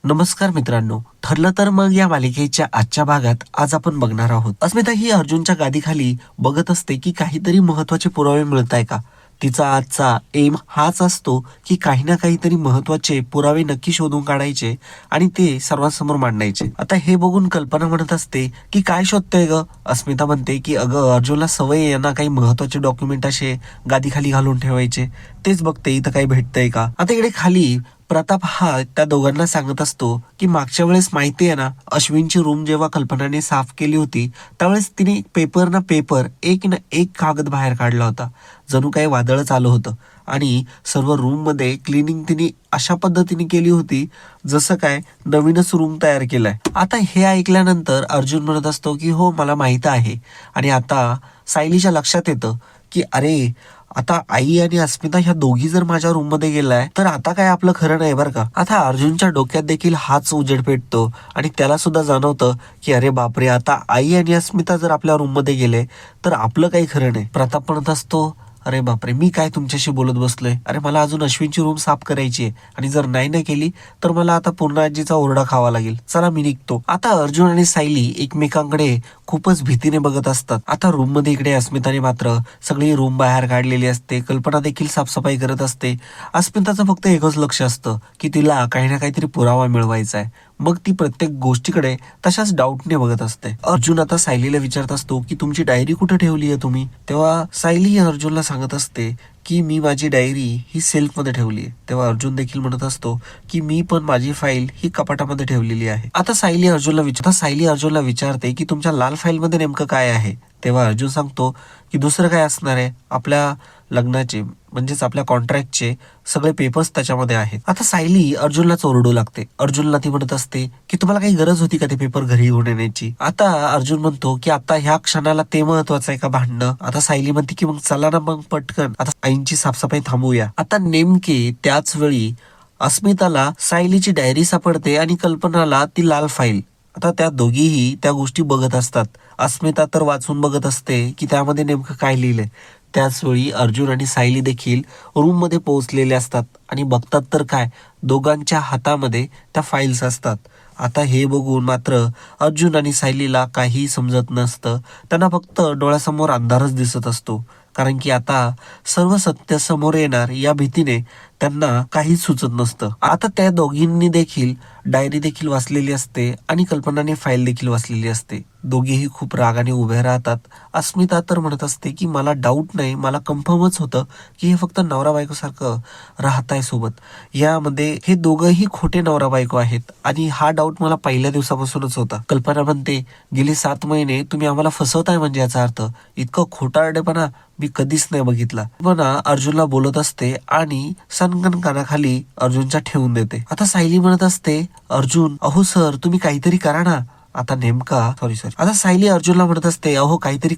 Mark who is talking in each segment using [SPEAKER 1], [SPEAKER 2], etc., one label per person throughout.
[SPEAKER 1] नमस्कार मित्रांनो. ठरलं तर मग या मालिकेच्या आजच्या भागात आज आपण बघणार आहोत. अस्मिता ही अर्जुनच्या गादीखाली बघत असते की काहीतरी महत्वाचे पुरावे मिळत आहे का. तिचा आजचा एम हाच असतो की काही ना काहीतरी महत्वाचे पुरावे नक्की शोधून काढायचे आणि ते सर्वांसमोर मांडायचे. आता हे बघून कल्पना म्हणत असते की काय शोधतोय ग. अस्मिता म्हणते की अगं अर्जुनला सवय आहे ना काही महत्वाचे डॉक्युमेंट असे गादीखाली घालून ठेवायचे. तेच बघते इथं काही भेटतंय का. आता इकडे खाली प्रताप हा त्या दोघांना सांगत असतो की मागच्या वेळेस माहिती आहे ना अश्विनची रूम जेव्हा कल्पनाने साफ केली होती त्यावेळेस तिने पेपर एक ना एक कागद बाहेर काढला होता. जणू काही वादळच आलं होतं आणि सर्व रूम मध्ये क्लिनिंग तिने अशा पद्धतीने केली होती जसं काय नवीनच रूम तयार केलाय. आता हे ऐकल्यानंतर अर्जुन म्हणत असतो की हो मला माहित आहे. आणि आता सायलीच्या लक्षात येतं की अरे आता आई आणि अस्मिता ह्या दोघी जर माझ्या रूम मध्ये गेलाय तर आता काय आपलं खरं नाही बरं का. आता अर्जुनच्या डोक्यात देखील हाच उजेड पेटतो आणि त्याला सुद्धा जाणवतं की अरे बापरे आता आई आणि अस्मिता जर आपल्या रूम मध्ये गेले तर आपलं काही खरं नाही. प्रताप म्हणत असतो अरे बापरे मी काय तुमच्याशी बोलत बसलोय. अरे मला अजून अश्विनची रूम साफ करायची आहे आणि जर नाही केली तर मला आता पूर्ण आजीचा ओरडा खावा लागेल. चला मी निघतो. आता अर्जुन आणि सायली एकमेकांकडे खूपच भीतीने बघत असतात. आता रूम मध्ये इकडे अस्मिताने मात्र सगळी रूम बाहेर काढलेली असते. कल्पना देखील साफसफाई करत असते. अस्मिताचं फक्त एकच लक्ष असतं की तिला काही ना काहीतरी पुरावा मिळवायचा आहे. मग ती प्रत्येक गोष्टीकडे तशाच डाऊटने बघत असते. अर्जुन आता सायलीला विचारत असतो की तुमची डायरी कुठे ठेवली आहे तुम्ही. तेव्हा सायली अर्जुनला सांगत असते की मी माझी डायरी ही सेल्फ मध्ये ठेवली आहे. तेव्हा अर्जुन देखील म्हणत असतो की मी पण माझी फाईल ही कपाटामध्ये ठेवलेली आहे. आता सायली अर्जुनला विचारते की तुमच्या लाल फाईल मध्ये नेमकं काय आहे. तेव्हा अर्जुन सांगतो की दुसरं काय असणार आहे आपल्या लग्नाचे म्हणजेच आपल्या कॉन्ट्रॅक्टचे सगळे पेपर्स त्याच्यामध्ये आहेत. आता सायली अर्जुनला ओरडू लागते. अर्जुनला ती म्हणत असते की तुम्हाला काही गरज होती का ते पेपर घरी घेऊन येण्याची. आता अर्जुन म्हणतो की आता ह्या क्षणाला ते महत्वाचं आहे का भांडणं. आता सायली म्हणते की मग चला ना मग पटकन आता आईंची साफसफाई थांबूया. आता नेमके त्याच वेळी अस्मिताला सायलीची डायरी सापडते आणि कल्पनाला ती लाल फाईल. आता त्या दोघीही त्या गोष्टी बघत असतात. अस्मिता तर वाचून बघत असते की त्यामध्ये नेमकं काय लिहिलंय. त्याच वेळी अर्जुन आणि सायली देखील रूम मध्ये पोहोचलेले असतात आणि बघतात तर काय दोघांच्या हातामध्ये त्या फाईल्स असतात. आता हे बघून मात्र अर्जुन आणि सायलीला काही समजत नसतं. त्यांना फक्त डोळ्यासमोर अंधारच दिसत असतो. कारण की आता सर्व सत्य समोर येणार या भीतीने त्यांना काहीच सुचत नसतं. आता त्या दोघींनी देखील डायरी देखील वाचलेली असते आणि कल्पनाने फाईल देखील वाचलेली असते. दोघेही खूप रागाने उभे राहतात. अस्मिता तर म्हणत असते की मला डाऊट नाही मला कन्फर्मच होतं की हे फक्त नवरा बायको सारखं राहताय सोबत. यामध्ये हे दोघंही खोटे नवरा बायको आहेत आणि हा डाऊट मला पहिल्या दिवसापासूनच होता. कल्पना म्हणते गेली 7 महिने तुम्ही आम्हाला फसवताय म्हणजे याचा अर्थ इतकं खोटारडेपणा मी कधीच नाही बघितला. पण अर्जुनला बोलत असते आणि सनगन कानाखाली अर्जुनच्या ठेवून देते. आता सायली म्हणत असते अर्जुन अहो सर तुम्ही काहीतरी करा ना. आता नेमका आता सायली अर्जुनला म्हणत असते अहो काहीतरी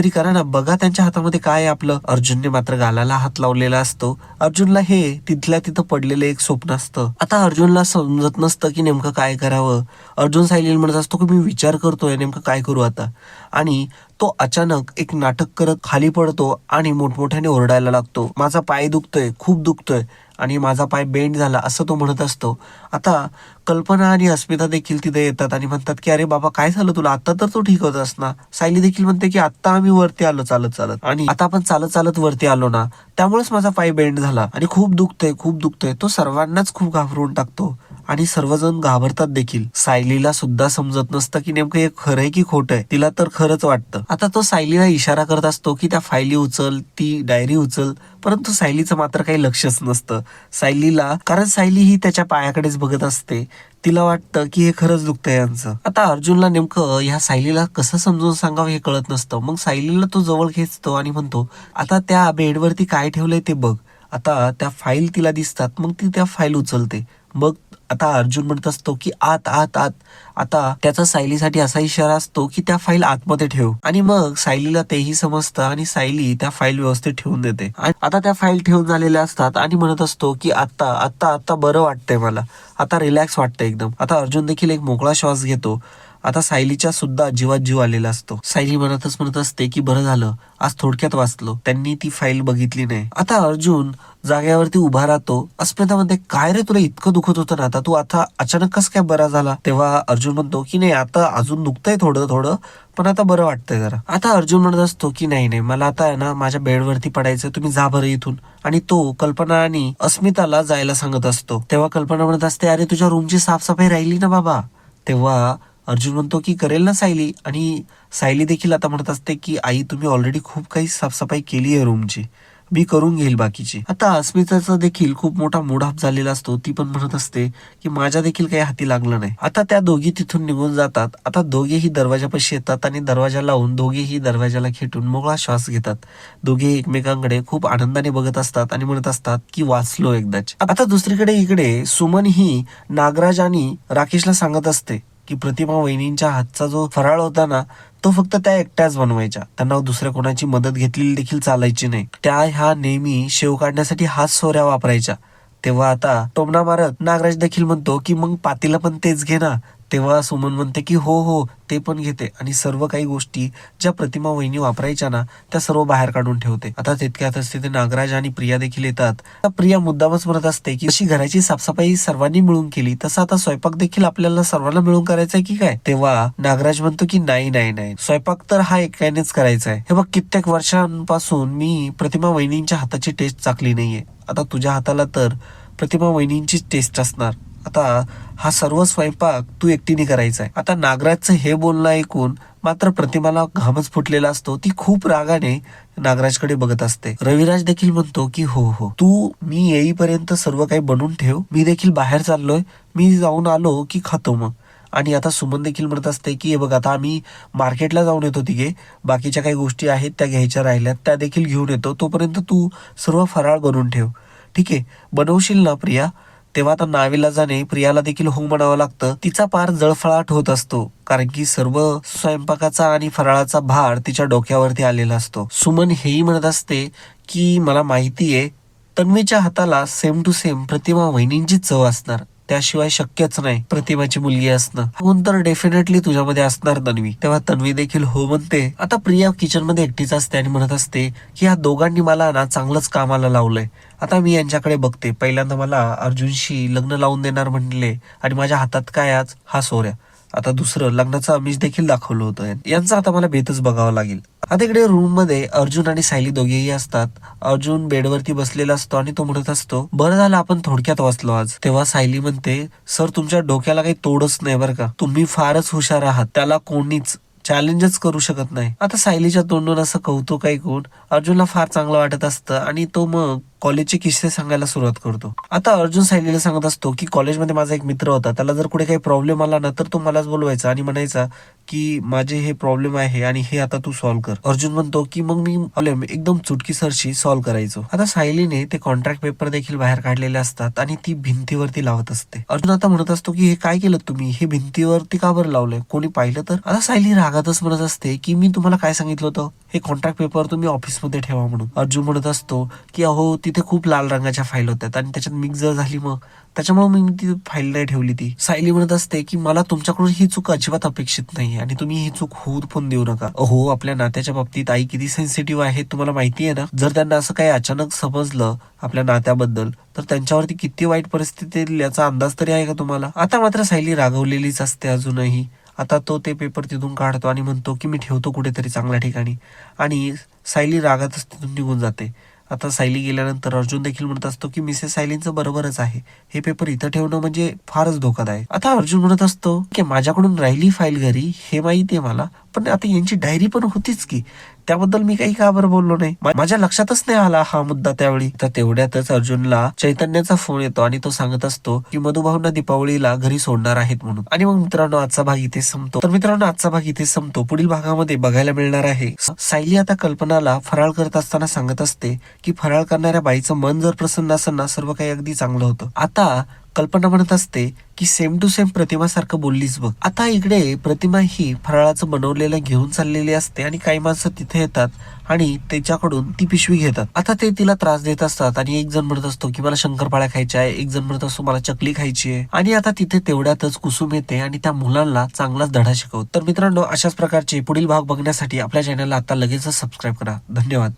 [SPEAKER 1] करा ना बघा त्यांच्या हातामध्ये काय आहे आपलं. अर्जुनने मात्र गालाला हात लावलेला असतो. अर्जुनला हे तिथल्या तिथं पडलेलं एक स्वप्न असतं. आता अर्जुनला समजत नसतं की नेमकं काय करावं. अर्जुन सायलीला म्हणत असतो की मी विचार करतोय नेमकं काय करू आता. आणि तो अचानक एक नाटक करत खाली पडतो आणि मोठमोठ्याने ओरडायला लागतो. माझा पाय दुखतोय खूप दुखतोय आणि माझा पाय बेंड झाला असं तो म्हणत असतो. आता कल्पना आणि अस्मिता देखील तिथे येतात आणि म्हणतात की अरे बाबा काय झालं तुला आता तर तो ठीक होतास ना. सायली देखील म्हणते की आता आम्ही वरती आलो चालत आणि आता आपण चालत वरती आलो ना त्यामुळेच माझा पाय बेंड झाला आणि खूप दुखतोय. तो सर्वांनाच खूप घाबरवून टाकतो आणि सर्वजण घाबरतात देखील. सायलीला सुद्धा समजत नसतं की नेमकं हे खरं आहे की खोटं आहे. तिला तर खरंच वाटतं. आता तो सायलीला इशारा करत असतो की त्या फायली उचल ती डायरी उचल. परंतु सायलीचं मात्र काही लक्षच नसतं सायलीला. कारण सायली ही त्याच्या पायाकडेच बघत असते. तिला वाटतं की हे खरंच दुखतंय यांचं. आता अर्जुनला नेमकं ह्या सायलीला कसं समजून सांगावं हे कळत नसतं. मग सायलीला तो जवळ खेचतो आणि म्हणतो आता त्या बेडवरती काय ठेवलंय ते बघ. आता त्या फाईल तिला दिसतात. मग ती त्या फाईल उचलते. मग आता अर्जुन म्हणत असतो की आत आत आत. आता त्याचा सायलीसाठी असा इशारा असतो की त्या फाईल आतमध्ये ठेव. आणि मग सायलीला तेही समजतं आणि सायली त्या फाईल व्यवस्थित ठेवून देते. आता त्या फाईल ठेवून झालेल्या असतात आणि म्हणत असतो की आता आता आता बरं वाटतंय मला. आता रिलॅक्स वाटतंय एकदम. आता अर्जुन देखील एक मोकळा श्वास घेतो आता सायलीच्या सुद्धा जीवात जीव आलेला असतो. सायली म्हणत असते की बरं झालं आज थोडक्यात वाचलो, त्यांनी ती फाईल बघितली नाही. आता अर्जुन जाग्यावरती उभा राहतो. अस्मिता म्हणते काय रे तुला इतकं दुखत होतं ना, आता तू आता अचानक कस काय बरा झाला? तेव्हा अर्जुन म्हणतो की नाही आता अजून दुखतंय थोडं थोडं, पण आता बरं वाटतंय जरा. आता अर्जुन म्हणत असतो की नाही नाही मला आता आहे ना माझ्या बेडवरती पडायचं, तुम्ही जा बरं इथून. आणि तो कल्पना आणि अस्मिताला जायला सांगत असतो. तेव्हा कल्पना म्हणत असते अरे तुझ्या रूमची साफसफाई राहिली ना बाबा. तेव्हा अर्जुन म्हणतो की करेल ना सायली. आणि सायली देखील आता म्हणत असते की आई तुम्ही ऑलरेडी खूप काही साफसफाई केली आहे रूमची, मी करून घेईल बाकीची. आता अस्मिताचा देखील खूप मोठा मूडऑफ झालेला असतो. ती पण म्हणत असते की माझ्या देखील काही हाती लागलं नाही. आता त्या दोघी तिथून निघून जातात. आता दोघेही दरवाजापाशी येतात आणि दरवाजा लावून दोघेही दरवाजाला खेटून मोकळा श्वास घेतात. दोघे एकमेकांकडे खूप आनंदाने बघत असतात आणि म्हणत असतात की वाचलो एकदाच. आता दुसरीकडे इकडे सुमन ही नागराज आणि राकेशला सांगत असते की प्रतिमा वहिनींच्या हातचा जो फराळ होता ना तो फक्त त्या एकट्याच बनवायच्या, त्यांना दुसऱ्या कोणाची मदत घेतलेली देखील चालायची नाही. त्या ह्या नेहमी शेव काढण्यासाठी हात सोऱ्या वापरायच्या. तेव्हा आता टोमणा मारत नागराज देखील म्हणतो की मग पातीला पण तेच घे ना. तेव्हा सुमन म्हणते की हो हो ते पण घेते आणि सर्व काही गोष्टी ज्या प्रतिमा वहिनी वापरायच्या ना त्या सर्व बाहेर काढून ठेवते. आता तितक्यातच तिथे नागराज आणि प्रिया देखील येतात. प्रिया मुद्दामच म्हणत असते की जशी घराची साफसफाई सर्वांनी मिळून केली तसं आता स्वयंपाक देखील आपल्याला सर्वांना मिळून करायचा आहे की काय. तेव्हा नागराज म्हणतो की नाही नाही नाही स्वयंपाक तर हा एकट्यानेच करायचा आहे. हे बघ कित्येक वर्षांपासून मी प्रतिमा वहिनींच्या हाताची टेस्ट चाकली नाहीये, आता तुझ्या हाताला तर प्रतिमा वहिनींची टेस्ट असणार. आता हा सर्व स्वयंपाक तू एकटीने करायचा आहे. आता नागराजचं हे बोलणं ऐकून मात्र प्रतिमाला घामच फुटलेला असतो. ती खूप रागाने नागराजकडे बघत असते. रविराज देखील म्हणतो की हो हो तू मी येईपर्यंत सर्व काही बनवून ठेव, मी देखील बाहेर चाललोय, मी जाऊन आलो की खातो मग. आणि आता सुमन देखील म्हणत असते की हे बघ आता आम्ही मार्केटला जाऊन येतो तिघे, बाकीच्या काही गोष्टी आहेत त्या घ्यायच्या राहिल्यात त्या देखील घेऊन येतो, तोपर्यंत तू सर्व फराळ बनवून ठेव. ठीक आहे बनवशील ना प्रिया. तेव्हा आता नाविलाजाने प्रियाला देखील हो म्हणावं लागतं. तिचा पार जळफळाट होत असतो कारण की सर्व स्वयंपाकाचा आणि फराळाचा भार तिच्या डोक्यावरती आलेला असतो. सुमन हेही म्हणत असते की मला माहितीये तन्वीच्या हाताला सेम टू सेम प्रतिमा वहिनींचीच चव असणार, त्याशिवाय शक्यच नाही प्रतिमाची मुलगी असणं. म्हणून तर डेफिनेटली तुझ्यामध्ये असणार तन्वी. तेव्हा तन्वी देखील हो म्हणते. आता प्रिया किचन मध्ये एकटीच असते आणि म्हणत असते की ह्या दोघांनी मला ना चांगलंच कामाला लावलंय. आता मी यांच्याकडे बघते, पहिल्यांदा मला अर्जुनशी लग्न लावून देणार म्हणले आणि माझ्या हातात काय आज हा सोऱ्या, आता दुसरं लग्नाचं आमिष देखील दाखवलं होतं. यांचा आता मला बेतच बघावं लागेल. आता इकडे रूम मध्ये अर्जुन आणि सायली दोघेही असतात. अर्जुन बेडवरती बसलेला असतो आणि तो म्हणत असतो बरं झालं आपण थोडक्यात वाचलो आज. तेव्हा सायली म्हणते सर तुमच्या डोक्याला काही तोडच नाही बरं का, तुम्ही फारच हुशार आहात, त्याला कोणीच चॅलेंजच करू शकत नाही. आता सायलीच्या तोंडून असं कौतुक ऐकून अर्जुनला फार चांगलं वाटत असतं आणि तो मग कॉलेजचे किस्से सांगायला सुरुवात करतो. आता अर्जुन सायलीला सांगत असतो की कॉलेजमध्ये माझा एक मित्र होता, त्याला जर कुठे काही प्रॉब्लेम आला ना तर तो मलाच बोलवायचा आणि म्हणायचा की माझे हे प्रॉब्लेम आहे आणि हे आता तू सॉल्व्ह कर. अर्जुन म्हणतो की मग मी प्रॉब्लेम एकदम चुटकीसरशी सॉल्व्ह करायचो. आता सायलीने ते कॉन्ट्रॅक्ट पेपर देखील बाहेर काढलेले असतात आणि ती भिंतीवरती लावत असते. अर्जुन आता म्हणत असतो की हे काय केलं तुम्ही, हे भिंतीवरती का बरं लावलंय, कोणी पाहिलं तर. आता सायली रागातच म्हणत असते की मी तुम्हाला काय सांगितलं होतं, हे कॉन्ट्रॅक्ट पेपर तुम्ही ऑफिसमध्ये ठेवा म्हणून. अर्जुन म्हणत असतो की अहो तिथे खूप लाल रंगाच्या फाईल होत्या आणि त्याच्यात मिक्स जर झाली मग त्याच्यामुळे मी ती फाईल नाही ठेवली ती. सायली म्हणत असते की मला तुमच्याकडून ही चूक अजिबात अपेक्षित नाही आणि तुम्ही ही चूक होऊ पण देऊ नका. हो आपल्या नात्याच्या बाबतीत आई किती सेन्सिटिव्ह आहे तुम्हाला माहिती आहे ना, जर त्यांना असं काही अचानक समजलं आपल्या नात्याबद्दल तर त्यांच्यावरती किती वाईट परिस्थिती येईल याचा अंदाज तरी आहे का तुम्हाला. आता मात्र सायली रागवलेलीच असते अजूनही. आता तो ते पेपर तिथून काढतो आणि म्हणतो की मी ठेवतो कुठेतरी चांगल्या ठिकाणी आणि सायली रागातच तिथून निघून जाते. आता सायली गेल्यानंतर अर्जुन देखील म्हणत असतो की मिसेस सायलींचं बरोबरच आहे, हे पेपर इथं ठेवणं म्हणजे फारच धोकादायक. आता अर्जुन म्हणत असतो की माझ्याकडून राहिली फाईल घरी हे माहिती आहे मला, पण आता यांची डायरी पण होतीच की, त्याबद्दल मी काही का बरं बोललो नाही, माझ्या लक्षातच नाही आला हा मुद्दा त्यावेळी. तर तेवढ्यातच अर्जुनला चैतन्याचा फोन येतो आणि तो सांगत असतो की मधुभाऊंना दीपावलीला घरी सोडणार आहेत म्हणून. आणि मग मित्रांनो आजचा भाग इथे संपतो. तर मित्रांनो आजचा भाग इथे संपतो. पुढील भागामध्ये बघायला मिळणार आहे सायली आता कल्पनाला फराळ करत असताना सांगत असते की फराळ करणाऱ्या बाईचं मन जर प्रसन्न असेल ना सर्व काही अगदी चांगलं होतं. आता कल्पना म्हणत असते की सेम टू सेम प्रतिमा सारखं बोललीस बघ. आता इकडे प्रतिमा ही फराळाचं बनवलेलं घेऊन चाललेली असते आणि काही माणसं तिथे येतात आणि त्याच्याकडून ती पिशवी घेतात. आता ते तिला त्रास देत असतात आणि एक जण म्हणत असतो की मला शंकरपाळ्या खायच्या आहे, एक जण म्हणत असतो मला चकली खायची आहे. आणि आता तिथे तेवढ्यातच कुसुम येते आणि त्या मुलांना चांगलाच धडा शिकवतो. तर मित्रांनो, अशाच प्रकारचे पुढील भाग बघण्यासाठी आपल्या चॅनलला आता लगेचच सबस्क्राईब करा. धन्यवाद.